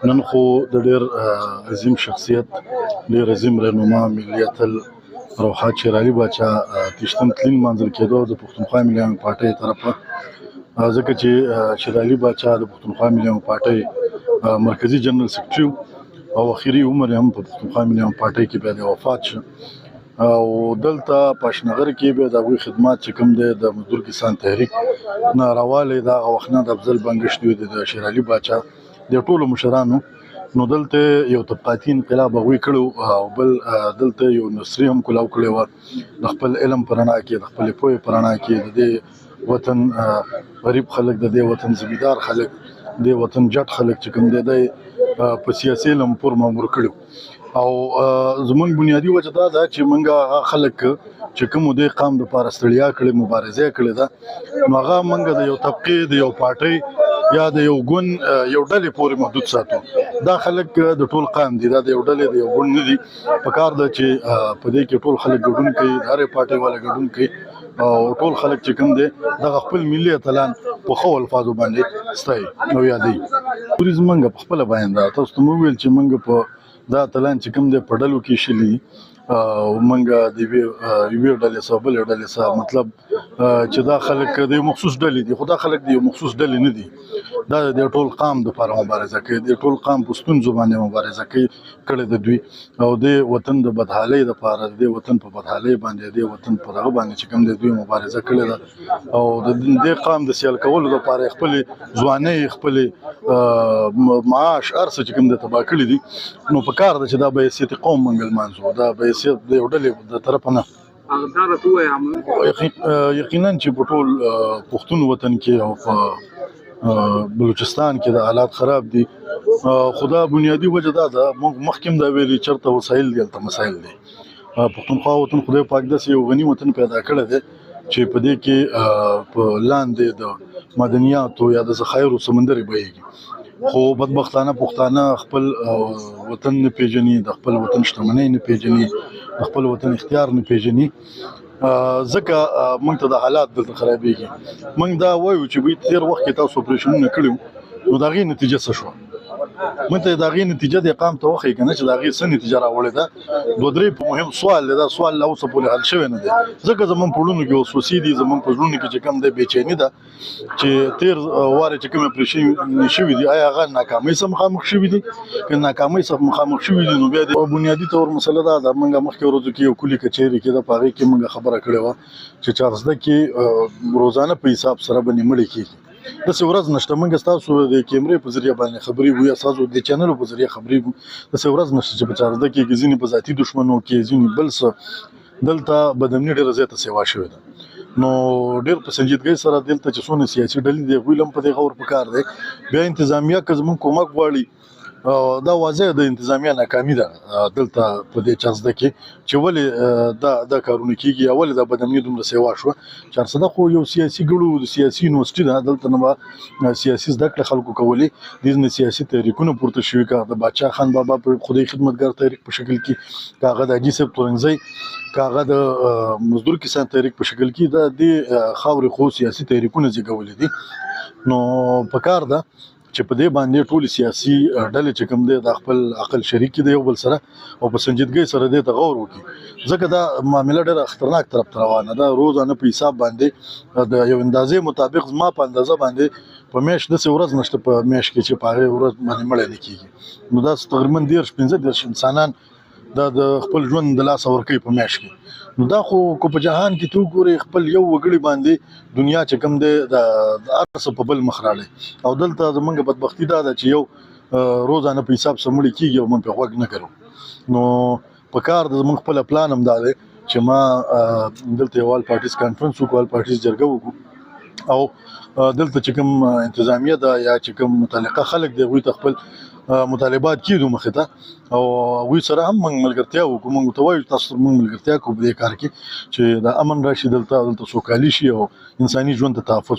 نن خو د ډېر عظیم شخصیت ډېر عظیم رهنما ملي اتل روحات شیر علي باچا تشتن تلین منځل کېدو د پښتونخوا ملي پارټۍ طرفه ځکه چې شیر علي باچا د پښتونخوا ملي پارټۍ مرکزي جنرال سیکرټري او اخیری عمر هم په پښتونخوا ملي پارټۍ کې بیا د وفات شو او دلته پاشنغر کې به د هغوی خدمات چې کوم دی د مزدور کسان تحریک نه راوالی د هغه وخت نه د افضل بنګشت وي د شیر علي باچا د ټولو مشرانو نو دلته یو طبقاتي انقلاب هغوی کړی او بل دلته یو نثري هم کولاو کړی وه د خپل علم په رڼا کې د خپلې پوهې په رڼا کې د دې وطن غریب خلک د دې وطن زمیندار خلک د وطن جټ خلک چې کوم دی په سیاسي علم پور مامور کړي او زمونږ بنیادي وجه دا ده چې موږ هغه خلک چې کوم د قام دپاره ستړیا کړې مبارزه کړې ده نو هغه موږ د یو طبقې د یو پارټۍ یا د یو ګوند یو ډلې پورې محدود ساتو دا خلک د ټول قام دي دا د یو ډلې د یو ګوند نه دي پکار ده چې په دې کې ټول خلک ګډون کوي د هرې پارټۍ والا ګډون کوي او ټول خلک چې کوم دی دغه خپل ملي اتلان په ښو الفاظو باندې ستایي او یادوي توریزم موږ په خپله باندې تاسو ته مو وویل چې موږ په دا اتلان چې کوم دی په ډلو کې شلي او موږ د یوې ډلې سره بلې ډلې سره مطلب چې دا خلک د یو مخصوص ډلې دي خو دا خلک د یو مخصوص ډلې نه دي دا د ټول قام دپاره مبارزه کوي د ټول قام په ستونزو باندې مبارزه کوي کړې د دوی او د وطن د بدحالۍ دپاره د وطن په بدحالۍ باندې د وطن په دغه باندې چې کوم د دوی مبارزه کړې ده او د دې قام د سیال کولو دپاره خپلې ځوانۍ خپلې معاش هر څه چې کوم د تباه کړي دي نو په کار ده چې دا به حیثیت قوم موږ لمانځو دا به حیثیت د یو ډلې د طرفه نه یقینا چې په ټول پښتون وطن کې او په بلوچستان کې د حالات خراب دي خو دا بنیادي وجه دا ده موږ مخکې هم دا ویلي چېرته وسایل دي هلته مسایل دي پښتونخوا وطن خدای پاک داسې یو غني وطن پیدا کړی دی چې په دې کې په لاندې د معدنیاتو یا د ذخایرو سمندرې بهیږي خو بدبختانه پښتانه خپل وطن نه پیژني د خپل وطن شتمنۍ نه پیژني د خپل وطن اختیار نه پیژني ځکه موږ ته د حالات دلته خرابېږي موږ دا وایو چې دوی تېر وخت کې تاسو اپریشنونه کړي نو د هغې نتیجه څه شوه موږ ته د هغې نتیجه د قام ته وښیي که نه چې د هغې څه نتیجه راوړې ده دوه درې په مهم سوال دی دا سوال لا اوسه پورې حل شوی نه دی ځکه زموږ په زړونو کې وسوسې دي زموږ په زړونو کې چې کوم دی بېچیني ده چې تېر وارې چې کوم اپریشن شوي دي آیا هغه ناکامۍ سره مخامخ شوي دي که ناکامۍ سره مخامخ شوي دي نو بیا د بنیادي طور مسله دا ده موږ مخکې ورځو کې یو کلي کچېرې کې ده په هغې کې موږ خبره کړې وه چې چارسده کې روزانه په حساب سره به نیمړې کېږي داسې ورځ نشته موږ ستاسو د کیمرې په ذریعه باندې خبرېږو یا ستاسو د چینلو په ذریعه خبرېږو داسې ورځ نشته چې په چارسده کې ځینې په ذاتي دښمنو کې ځینې بل څه دلته بدامني ډېره زیاته سیوا شوې ده نو ډېر په سنجیدګۍ سره دلته چې څونه سیاسي ډلې دي هغوی هم په دې غور پکار دی بیا انتظامیه که زموږ کومک غواړي دا واضح د انتظامیه ناکامي ده دلته په دې چارسده کې چې ولې دا کارونه کېږي یا ولې دا بدامني دومره سیوا شوه چارسده خو یو سیاسي ګړو د سیاسي یونیورسټي ده دلته نه به سیاسي زده کړې خلکو کولې دې نه سیاسي تحریکونه پورته شوي که د باچا خان بابا په خدای خدمتګار تحریک په شکل کې که هغه د حاجي صاحب تورنګزی که هغه د مزدور کسان تحریک په شکل کې دا دې خاورې خو سیاسي تحریکونه زېږولي دي نو پکار ده چې په دې باندې ټول سیاسي ډلې چې کوم دی د خپل عقل شریک دی یو بل سره او په سنجیدګۍ سره دې ته غور وکړي ځکه دا معامله ډېره خطرناک طرف ته روانه ده روزانه په حساب باندې د یو اندازې مطابق زما په اندازه باندې په میاشت داسې ورځ نشته په میاشت کې چې په هغې ورځ باندې مړی نه کېږي نو دا تقریبا 15 انسانان دا د خپل ژوند د لاسه ورکوي په میاشت کې نو دا خو که په جهان کې ته وګورې خپل یو وګړي باندې دنیا چې کوم دی د هر څه په بل مخ راړی او دلته زموږ بدبختي دا ده چې یو روزانه په حساب سره مړي کېږي او موږ پرې غوږ نه کوو نو په کار د زموږ خپله پلان هم دا دی چې ما دلته یو آل پارټیز کانفرنس وکړو آل پارټیز جرګه وکړو او دلته چې کوم انتظامیه ده یا چې کوم متعلقه خلک دی هغوی ته خپل مطالبات کېدو مخې ته او هغوی سره هم موږ ملګرتیا وکړو موږ ورته وایو تاسو سره موږ ملګرتیا کوو په دې کار کې چې د امن راشي دلته سوکالي شي او انساني ژوند ته تحفظ